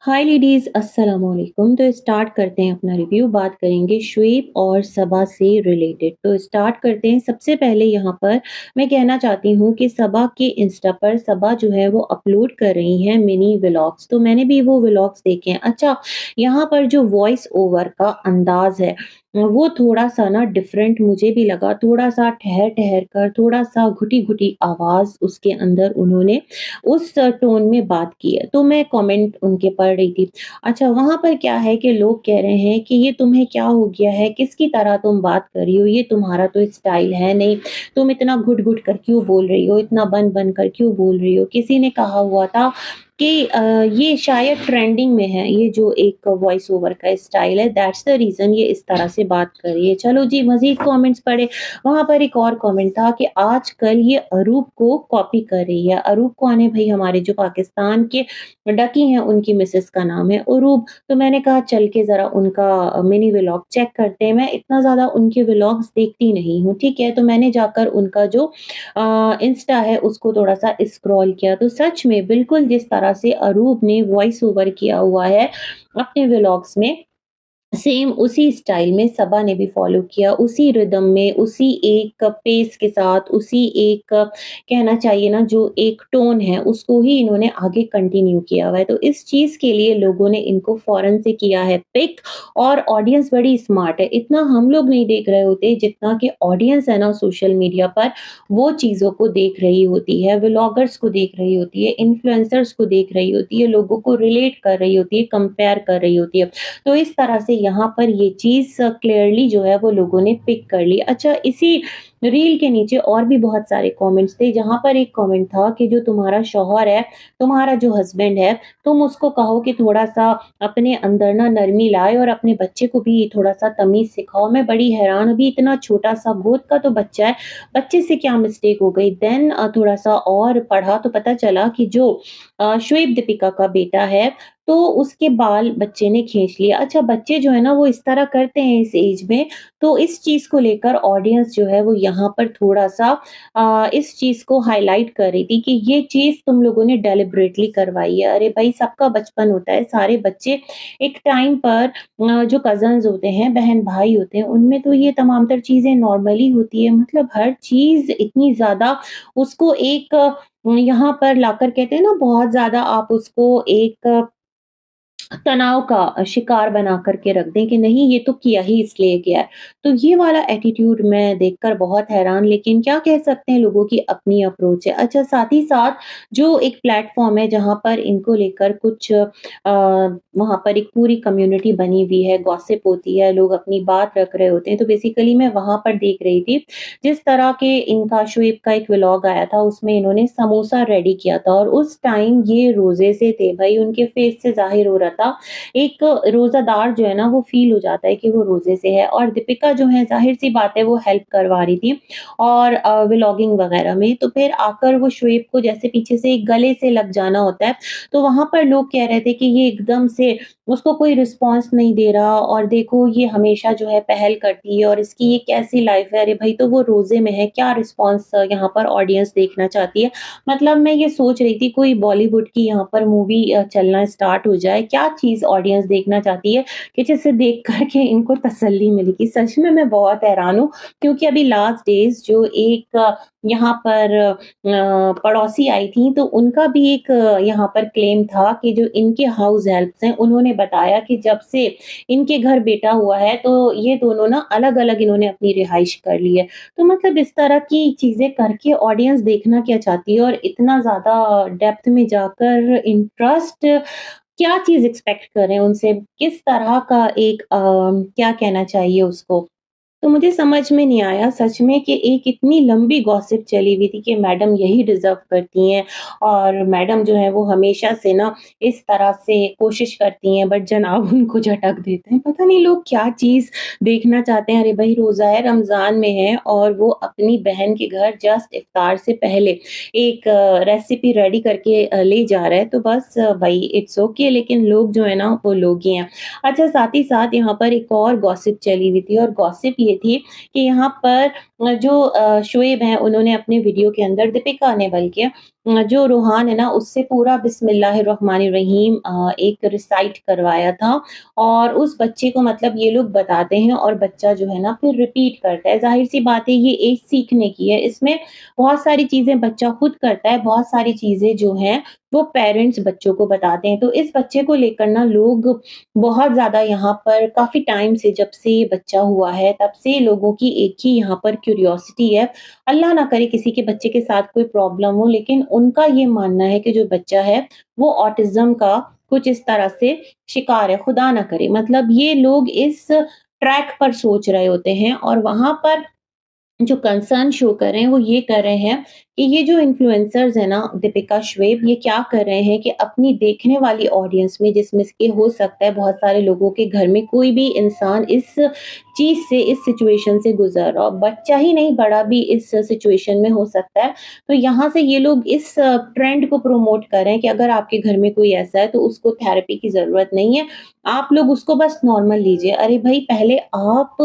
हाय ladies, अस्सलाम वालेकुम। तो स्टार्ट करते हैं अपना रिव्यू। बात करेंगे शुएब और सबा से रिलेटेड। तो स्टार्ट करते हैं। सबसे पहले यहाँ पर मैं कहना चाहती हूँ कि सबा के इंस्टा पर सबा जो है वो अपलोड कर रही हैं मिनी व्लॉग्स। तो मैंने भी वो व्लॉग्स देखे हैं। अच्छा, यहाँ पर जो वॉइस ओवर का अंदाज़ है वो थोड़ा-सा ना डिफरेंट मुझे भी लगा। थोड़ा-सा ठहर-ठहर कर, थोड़ा-सा घुटी-घुटी आवाज़ उसके अंदर उन्होंने उस टोन में बात की है। तो मैं कमेंट उनके पढ़ रही थी। अच्छा, वहाँ पर क्या है कि लोग कह रहे हैं कि ये तुम्हें क्या हो गया है? किसकी तरह तुम बात कर रही हो? ये तुम्हारा तो स्टाइल है नहीं। तुम इतना घुट-घुट कर क्यों बोल रही हो? इतना बन-बन कर क्यों बोल रही हो? किसी ने कहा हुआ था कि ये शायद ट्रेंडिंग में है, ये जो एक वॉइस ओवर का स्टाइल है, दैट्स द रीज़न ये इस तरह से बात कर रही है। चलो जी, मज़ीद कमेंट्स पढ़े। वहाँ पर एक और कमेंट था कि आजकल ये अरूप को कॉपी कर रही है। अरूप कौन है भई? हमारे जो पाकिस्तान के डकी हैं, उनकी मिसेज़ का नाम है अरूप। तो मैंने कहा चल के ज़रा उनका मिनी व्लॉग चेक करते हैं। मैं इतना ज़्यादा उनके व्लॉग्स देखती नहीं हूँ, ठीक है? तो मैंने जाकर उनका जो इंस्टा है उसको थोड़ा-सा स्क्रॉल किया। तो सच में बिल्कुल जिस तरह से अरूप ने वॉइस ओवर किया हुआ है अपने व्लॉग्स में, सेम उसी स्टाइल में सबा ने भी फ़ॉलो किया, उसी रिदम में, उसी एक पेस के साथ, उसी एक कहना चाहिए ना जो एक टोन है, उसको ही इन्होंने आगे कंटिन्यू किया हुआ है। तो इस चीज़ के लिए लोगों ने इनको फ़ौरन से किया है पिक। और ऑडियंस बड़ी स्मार्ट है। इतना हम लोग नहीं देख रहे होते जितना कि ऑडियंस है ना सोशल मीडिया पर, वो चीज़ों को देख रही होती है, व्लॉगर्स को देख रही होती है, इन्फ्लुएंसर्स को देख रही होती है, लोगों को रिलेट कर रही होती है, कंपेयर कर रही होती है। तो इस तरह से यहाँ पर ये चीज़ क्लियरली जो है वो लोगों ने पिक कर ली। अच्छा, इसी रील के नीचे और भी बहुत सारे कमेंट्स थे, जहाँ पर एक कमेंट था कि जो तुम्हारा शौहर है, तुम्हारा जो हस्बैंड है, तुम उसको कहो कि थोड़ा-सा अपने अंदर ना नरमी लाए और अपने बच्चे को भी थोड़ा-सा तमीज़ सिखाओ। मैं बड़ी हैरान, अभी इतना छोटा-सा गोद का तो बच्चा है, बच्चे से क्या मिस्टेक हो गई? देन थोड़ा-सा और पढ़ा तो पता चला कि जो शुएब दीपिका का बेटा है, तो उसके बाल बच्चे ने खींच लिए। अच्छा, बच्चे जो है ना वो इस तरह करते हैं इस एज में, तो इस चीज़ को लेकर ऑडियंस जो है वो यहाँ पर थोड़ा-सा इस चीज़ को हाइलाइट कर रही थी कि ये चीज़ तुम लोगों ने डेलिबरेटली करवाई है। अरे भाई, सबका बचपन होता है, सारे बच्चे एक टाइम पर जो कज़िन्स होते हैं, बहन-भाई होते हैं, उनमें तो ये तमाम तर चीज़ें नॉर्मली होती है। मतलब हर चीज़ इतनी ज़्यादा उसको एक यहाँ पर लाकर कहते हैं ना, बहुत ज़्यादा आप उसको एक तनाव का शिकार बना कर के रख दें कि नहीं, ये तो किया ही इसलिए गया है। तो ये वाला एटीट्यूड मैं देखकर बहुत हैरान, लेकिन क्या कह सकते हैं, लोगों की अपनी अप्रोच है। अच्छा, साथ ही साथ जो एक प्लेटफ़ॉर्म है जहाँ पर इनको लेकर कुछ वहाँ पर एक पूरी कम्युनिटी बनी हुई है, गॉसिप होती है, लोग अपनी बात रख रहे होते हैं। तो बेसिकली मैं वहाँ पर देख रही थी, जिस तरह के इनका शुएब का एक व्लॉग आया था, उसमें इन्होंने समोसा रेडी किया था और उस टाइम ये रोज़े से थे। भई, उनके फेस से ज़ाहिर हो रहा था, एक रोज़ादार जो है ना वो फ़ील हो जाता है कि वो रोज़े से है। और दीपिका जो है, ज़ाहिर-सी बात है, वो हेल्प करवा रही थी और व्लॉगिंग वग़ैरह में। तो फिर आकर वो शुएब को जैसे पीछे से एक गले से लग जाना होता है, तो वहाँ पर लोग कह रहे थे कि ये एकदम से उसको कोई रिस्पॉन्स नहीं दे रहा और देखो ये हमेशा जो है पहल करती है और इसकी ये कैसी लाइफ़ है। अरे भाई, तो वो रोज़े में है, क्या रिस्पॉन्स यहाँ पर ऑडियंस देखना चाहती है? मतलब मैं ये सोच रही थी कोई बॉलीवुड की यहाँ पर मूवी चलना स्टार्ट हो जाए, क्या चीज़ ऑडियंस देखना चाहती है कि जिसे देख कर के इनको तसल्ली मिलेगी। सच में मैं बहुत हैरान हूँ, क्योंकि अभी लास्ट डेज़ जो एक यहाँ पर पड़ोसी आई थी, तो उनका भी एक यहाँ पर क्लेम था कि जो इनके हाउस हेल्प्स हैं, उन्होंने बताया कि जब से इनके घर बेटा हुआ है, तो ये दोनों ना अलग-अलग इन्होंने अपनी रिहाइश कर ली है। तो मतलब इस तरह की चीज़ें करके ऑडियंस देखना क्या चाहती है और इतना ज़्यादा डेप्थ में जाकर इंटरेस्ट, क्या चीज़ एक्सपेक्ट कर रहे हैं उनसे? किस तरह का एक क्या कहना चाहिए उसको? तो मुझे समझ में नहीं आया सच में कि एक इतनी लंबी गॉसिप चली हुई थी कि मैडम यही डिज़र्व करती हैं और मैडम जो है वो हमेशा से ना इस तरह से कोशिश करती हैं, बट जनाब उनको झटक देते हैं। पता नहीं लोग क्या चीज़ देखना चाहते हैं। अरे भई, रोज़ा है, रमज़ान में है और वो अपनी बहन के घर जस्ट इफ्तार से पहले एक रेसिपी रेडी करके ले जा रहा है, तो बस भई इट्स ओके, लेकिन लोग जो है ना वो लोग ही हैं। अच्छा, साथ ही साथ यहाँ पर एक और गॉसिप चली हुई थी और गॉसिप ये थी कि यहाँ पर जो शुएब हैं, उन्होंने अपने वीडियो के अंदर, दीपिका ने बल्कि, जो रूहान है ना उससे पूरा बिस्मिल्लाहिर्रहमानिर्रहीम एक रिसाइट करवाया था और उस बच्चे को मतलब ये लोग बताते हैं और बच्चा जो है ना फिर रिपीट करता है। ज़ाहिर-सी बात है ये एज सीखने की है, इसमें बहुत सारी चीज़ें बच्चा खुद करता है, बहुत सारी चीज़ें जो हैं वो पेरेंट्स बच्चों को बताते हैं। तो इस बच्चे को लेकर ना लोग बहुत ज़्यादा यहाँ पर काफ़ी टाइम से जब से ये बच्चा हुआ है तब से लोगों की एक ही यहाँ पर क्यूरियोसिटी है। अल्लाह ना करे किसी के बच्चे के साथ कोई प्रॉब्लम हो, लेकिन उनका ये मानना है कि जो बच्चा है वो ऑटिज़्म का कुछ इस तरह से शिकार है, खुदा ना करे। मतलब ये लोग इस ट्रैक पर सोच रहे होते हैं और वहाँ पर जो कंसर्न शो कर रहे हैं, वो ये कर रहे हैं कि ये जो इन्फ्लुएंसर्स हैं ना, दीपिका, शुएब, ये क्या कर रहे हैं कि अपनी देखने वाली ऑडियंस में जिसमें कि हो सकता है बहुत सारे लोगों के घर में कोई भी इंसान इस चीज़ से, इस सिचुएशन से गुज़र रहा हो, बच्चा ही नहीं बड़ा भी इस सिचुएशन में हो सकता है। तो यहाँ से ये लोग इस ट्रेंड को प्रमोट कर रहे हैं कि अगर आपके घर में कोई ऐसा है तो उसको थेरेपी की ज़रूरत नहीं है, आप लोग उसको बस नॉर्मल लीजिए। अरे भई पहले आप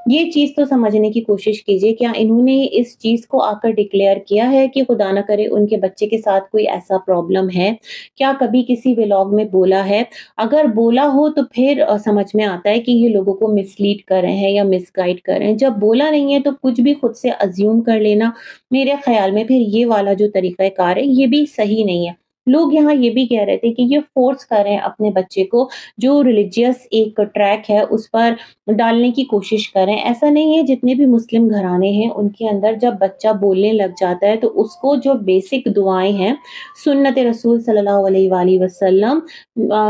ये चीज़ तो समझने की कोशिश कीजिए, क्या इन्होंने इस चीज़ को आकर डिक्लेयर किया है कि खुदा ना करे उनके बच्चे के साथ कोई ऐसा प्रॉब्लम है? क्या कभी किसी व्लॉग में बोला है? अगर बोला हो तो फिर समझ में आता है कि ये लोगों को मिसलीड कर रहे हैं या मिसगाइड कर रहे हैं। जब बोला नहीं है तो कुछ भी खुद से अज़्यूम कर लेना, मेरे ख़्याल में फिर ये वाला जो तरीक़ा-ए-कार है, ये भी सही नहीं है। लोग यहाँ ये भी कह रहे थे कि ये फ़ोर्स कर रहे हैं अपने बच्चे को, जो रिलिजियस एक ट्रैक है उस पर डालने की कोशिश करें। ऐसा नहीं है, जितने भी मुस्लिम घराने हैं उनके अंदर जब बच्चा बोलने लग जाता है तो उसको जो बेसिक दुआएँ हैं, सुन्नत रसूल सल्लल्लाहु अलैहि वसल्लम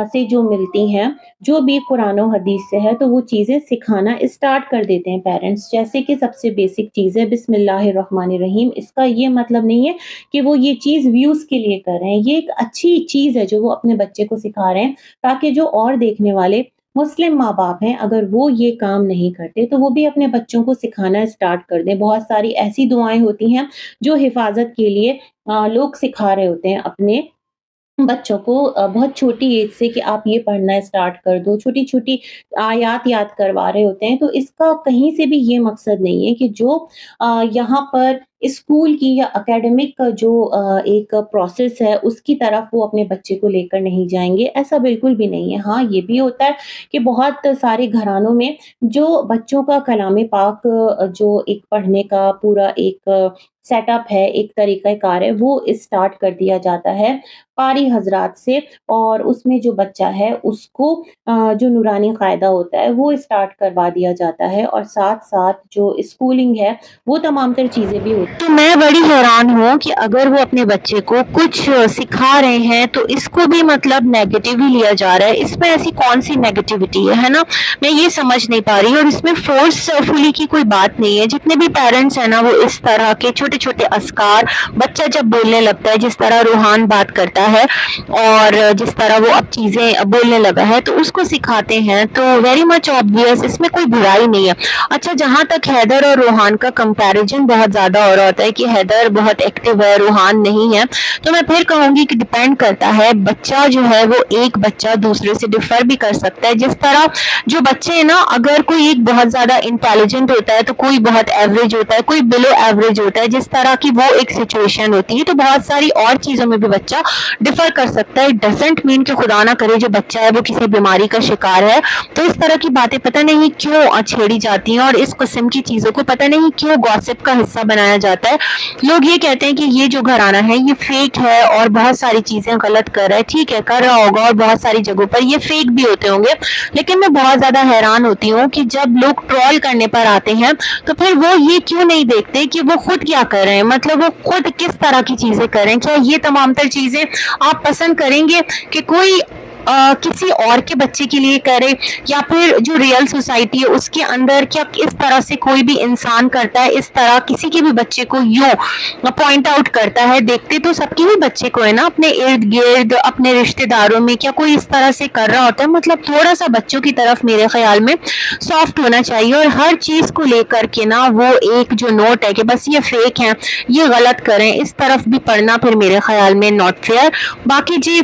से जो मिलती हैं, जो भी कुरान और हदीस से है तो वो चीज़ें सिखाना स्टार्ट कर देते हैं पेरेंट्स। जैसे कि सबसे बेसिक चीज़ है बिस्मिल्लाहिर्रहमानिर्रहीम, इसका ये मतलब नहीं है कि वो ये चीज़ व्यूज़ के लिए कर रहे हैं। ये एक अच्छी चीज़ है जो वो अपने बच्चे को सिखा रहे हैं, ताकि जो और देखने वाले मुस्लिम माँ-बाप हैं, अगर वो ये काम नहीं करते, तो वो भी अपने बच्चों को सिखाना स्टार्ट कर दें। बहुत सारी ऐसी दुआएँ होती हैं, जो हिफ़ाज़त के लिए लोग सिखा रहे होते हैं अपने बच्चों को बहुत छोटी एज से कि आप ये पढ़ना स्टार्ट कर दो, छोटी-छोटी आयत याद करवा रहे होते हैं, तो इसका कहीं से भी ये मकसद नहीं है कि जो यहाँ पर स्कूल की या एकेडमिक का जो एक प्रोसेस है, उसकी तरफ वो अपने बच्चे को लेकर नहीं जाएँगे, ऐसा बिल्कुल भी नहीं है। हाँ, ये भी होता है कि बहुत सारे घरानों में जो बच्चों का कलाम पाक जो एक पढ़ने का पूरा एक सेटअप है, एक तरीक़ा-ए-कार है, वो स्टार्ट कर दिया जाता है कारी हज़रात से और उसमें जो बच्चा है उसको जो नूरानी कायदा होता है वो स्टार्ट करवा दिया जाता है और साथ-साथ जो स्कूलिंग है वो तमाम तर चीज़ें भी होती हैं। तो मैं बड़ी हैरान हूँ कि अगर वो अपने बच्चे को कुछ सिखा रहे हैं तो इसको भी मतलब नेगेटिव ही लिया जा रहा है। इसमें ऐसी कौन-सी नेगेटिविटी है ना? मैं ये समझ नहीं पा रही और इसमें फ़ोर्सफुली की कोई बात नहीं है। जितने भी पेरेंट्स हैं ना वो इस तरह के छोटे-छोटे अस्कार बच्चा जब बोलने लगता है, जिस तरह रूहान बात करता है और जिस तरह वो अब चीज़ें बोलने लगा है तो उसको सिखाते हैं, तो वेरी मच ऑब्वियस, इसमें कोई बुराई नहीं है। अच्छा, जहाँ तक हैदर और रूहान का कंपैरिज़न बहुत ज़्यादा हो रहा होता है कि हैदर बहुत एक्टिव है, रूहान नहीं है, तो मैं फिर कहूँगी कि डिपेंड करता है, बच्चा जो है वो एक बच्चा दूसरे से डिफ़र भी कर सकता है। जिस तरह जो बच्चे हैं ना, अगर कोई एक बहुत ज़्यादा इंटेलिजेंट होता है, तो कोई बहुत एवरेज होता है, कोई बिलो एवरेज होता है, जिस तरह की वो एक सिचुएशन होती है, तो बहुत सारी और चीज़ों में भी बच्चा डिफ़र कर सकता है। इट डज़न्ट मीन कि खुदा ना करे जो बच्चा है वो किसी बीमारी का शिकार है। तो इस तरह की बातें पता नहीं क्यों छेड़ी जाती हैं और इस किस्म की चीज़ों को पता नहीं क्यों गॉसिप का हिस्सा बनाया जाता है। लोग ये कहते हैं कि ये जो घराना है ये फेक है और बहुत सारी चीज़ें गलत कर रहा है। ठीक है, कर रहा होगा और बहुत सारी जगहों पर ये फेक भी होते होंगे, लेकिन मैं बहुत ज़्यादा हैरान होती हूँ कि जब लोग ट्रोल करने पर आते हैं तो फिर वो ये क्यों नहीं देखते कि वो खुद क्या कर रहे हैं, मतलब वो खुद किस तरह की चीज़ें कर रहे हैं। क्या ये तमाम तर चीज़ें आप पसंद करेंगे कि कोई किसी और के बच्चे के लिए करे, या फिर जो रियल सोसाइटी है उसके अंदर क्या इस तरह से कोई भी इंसान करता है, इस तरह किसी के भी बच्चे को यूं पॉइंट आउट करता है? देखते तो सबके ही बच्चे को है ना, अपने इर्द गिर्द अपने रिश्तेदारों में, क्या कोई इस तरह से कर रहा होता है? मतलब थोड़ा सा बच्चों की तरफ मेरे ख्याल में सॉफ्ट होना चाहिए और हर चीज़ को लेकर के ना वो एक जो नोट है कि बस ये फेक है, ये गलत करें, इस तरफ भी पढ़ना फिर मेरे ख्याल में नॉट फेयर। बाकी जी,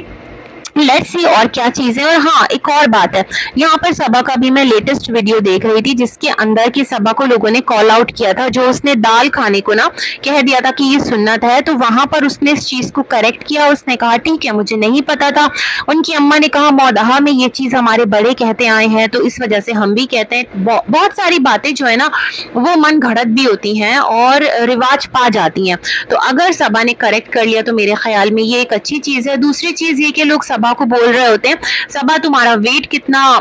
लेट्स सी और क्या चीज़ है। और हाँ, एक और बात है, यहाँ पर सबा का भी मैं लेटेस्ट वीडियो देख रही थी जिसके अंदर की सबा को लोगों ने कॉल आउट किया था, जो उसने दाल खाने को ना कह दिया था कि ये सुन्नत है, तो वहां पर उसने इस चीज को करेक्ट किया। उसने कहा ठीक है, मुझे नहीं पता था। उनकी अम्मा ने कहा मौदहा में ये चीज हमारे बड़े कहते आए हैं तो इस वजह से हम भी कहते हैं। बहुत सारी बातें जो है ना वो मन घड़त भी होती हैं और रिवाज पा जाती हैं। तो अगर सबा ने करेक्ट कर लिया तो मेरे ख्याल में ये एक अच्छी चीज है। दूसरी चीज ये कि लोग सबा को बोल रहे होते हैं सबा तुम्हारा वेट कितना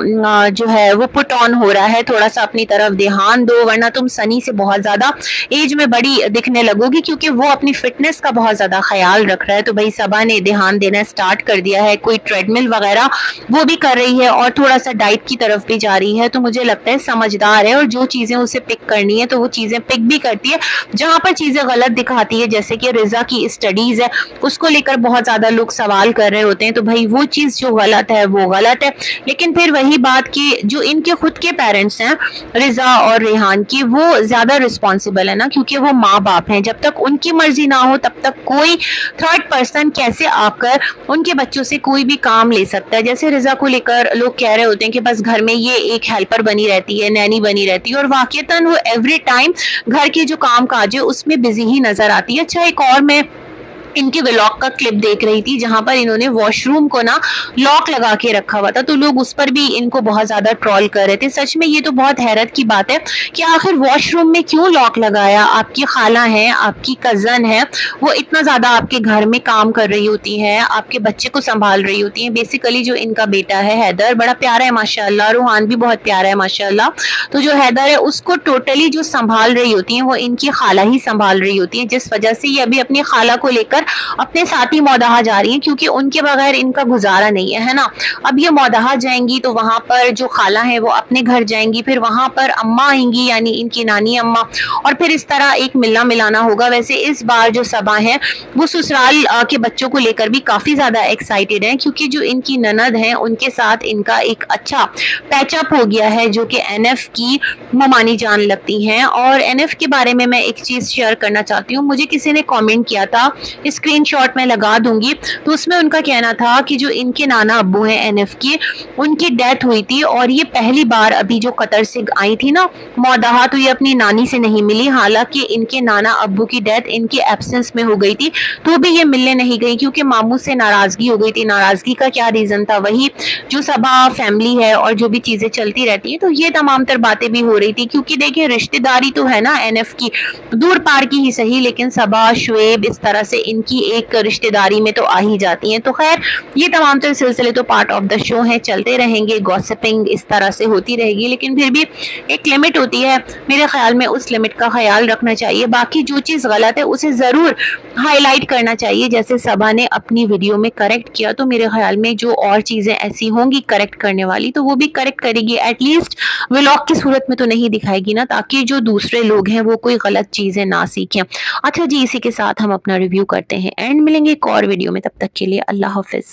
जो है वो पुट ऑन हो रहा है, थोड़ा सा अपनी तरफ ध्यान दो वरना तुम सनी से बहुत ज्यादा एज में बड़ी दिखने लगोगी, क्योंकि वो अपनी फिटनेस का बहुत ज्यादा ख्याल रख रहा है। तो भाई सबा ने ध्यान देना स्टार्ट कर दिया है, कोई ट्रेडमिल वगैरह वो भी कर रही है और थोड़ा सा डाइट की तरफ भी जा रही है। तो मुझे लगता है समझदार है और जो चीजें उसे पिक करनी है तो वो चीजें पिक भी करती है। जहां पर चीजें गलत दिखाती है, जैसे कि रिजा की स्टडीज है उसको लेकर बहुत ज्यादा लोग सवाल कर रहे होते हैं, तो भाई वो चीज जो गलत है वो गलत है। लेकिन फिर वही बात कि जो इनके खुद के पेरेंट्स हैं रिजा और रेहान की, वो ज्यादा रिस्पॉन्सिबल है ना, क्योंकि वो माँ बाप हैं। जब तक उनकी मर्जी ना हो तब तक कोई थर्ड पर्सन कैसे आकर उनके बच्चों से कोई भी काम ले सकता है। जैसे रिजा को लेकर लोग कह रहे होते हैं कि बस घर में ये एक हेल्पर बनी रहती है, नैनी बनी रहती है, और वाकईतन वो एवरी टाइम घर के जो काम काज है उसमें बिजी ही नजर आती है। अच्छा, एक और मैं इनके व्लॉग का क्लिप देख रही थी जहां पर इन्होंने वॉशरूम को ना लॉक लगा के रखा हुआ था, तो लोग उस पर भी इनको बहुत ज्यादा ट्रोल कर रहे थे। सच में ये तो बहुत हैरत की बात है कि आखिर वॉशरूम में क्यों लॉक लगाया। आपकी खाला है, आपकी कजन है, वो इतना ज्यादा आपके घर में काम कर रही होती है, आपके बच्चे को संभाल रही होती है। बेसिकली जो इनका बेटा है हैदर, बड़ा प्यारा है माशाल्लाह, रूहान भी बहुत प्यारा है माशाल्लाह। तो जो हैदर है उसको टोटली जो संभाल रही होती है वो इनकी खाला ही संभाल रही होती है, जिस वजह से ये अभी अपनी खाला को लेकर अपने साथ ही मौदहा जा रही हैं, क्योंकि उनके बगैर इनका गुजारा नहीं है ना। अब ये मौदहा जाएंगी तो वहां पर जो खाला है वो अपने घर जाएंगी, फिर वहां पर अम्मा आएंगी यानी इनकी नानी अम्मा, और फिर इस तरह एक मिलना मिलाना होगा। वैसे इस बार जो सबा है वो ससुराल के बच्चों को लेकर भी काफी ज्यादा एक्साइटेड है, क्योंकि जो इनकी ननद है उनके साथ इनका एक अच्छा पैचअप हो गया है, जो कि एनएफ की ममानी जान लगती हैं। और एनएफ के बारे में मैं एक चीज शेयर करना चाहती हूँ। मुझे किसी ने कमेंट किया था, स्क्रीनशॉट में लगा दूंगी, तो उसमें उनका कहना था कि जो इनके नाना अब्बू हैं एनएफ के, उनकी डेथ हुई थी और ये पहली बार अभी जो कतर से आई थी ना मौदहा, तो ये अपनी नानी से नहीं मिली। हालांकि इनके नाना अब्बू की डेथ इनके एब्सेंस में हो गई थी, तो भी ये मिलने नहीं गई क्योंकि मामू से नाराजगी हो गई थी। नाराजगी का क्या रीजन था, वही जो सबा फैमिली है और जो भी चीजें चलती रहती है, तो ये तमाम तर बातें भी हो रही थी। क्योंकि देखिए रिश्तेदारी तो है ना एनएफ की, दूर पार की ही सही, लेकिन सबा शुएब इस तरह से इनकी एक रिश्तेदारी में तो आ ही जाती हैं। तो खैर ये तमाम तर सिलसिले तो पार्ट ऑफ द शो है, चलते रहेंगे, गॉसिपिंग इस तरह से होती रहेगी, लेकिन फिर भी एक लिमिट होती है। मेरे ख्याल में उस लिमिट का ख्याल रखना चाहिए। बाकी जो चीज़ गलत है उसे ज़रूर हाईलाइट करना चाहिए, जैसे सबा ने अपनी वीडियो में करेक्ट किया। तो मेरे ख्याल में जो और चीज़ें ऐसी होंगी करेक्ट करने वाली तो वो भी करेक्ट करेगी, एटलीस्ट व्लॉग की सूरत में तो नहीं दिखाएगी ना, ताकि जो दूसरे लोग हैं वो कोई गलत चीज़ें ना सीखें। अच्छा जी, इसी के साथ हम अपना रिव्यू करते हैं एंड मिलेंगे एक और वीडियो में। तब तक के लिए अल्लाह हाफिज।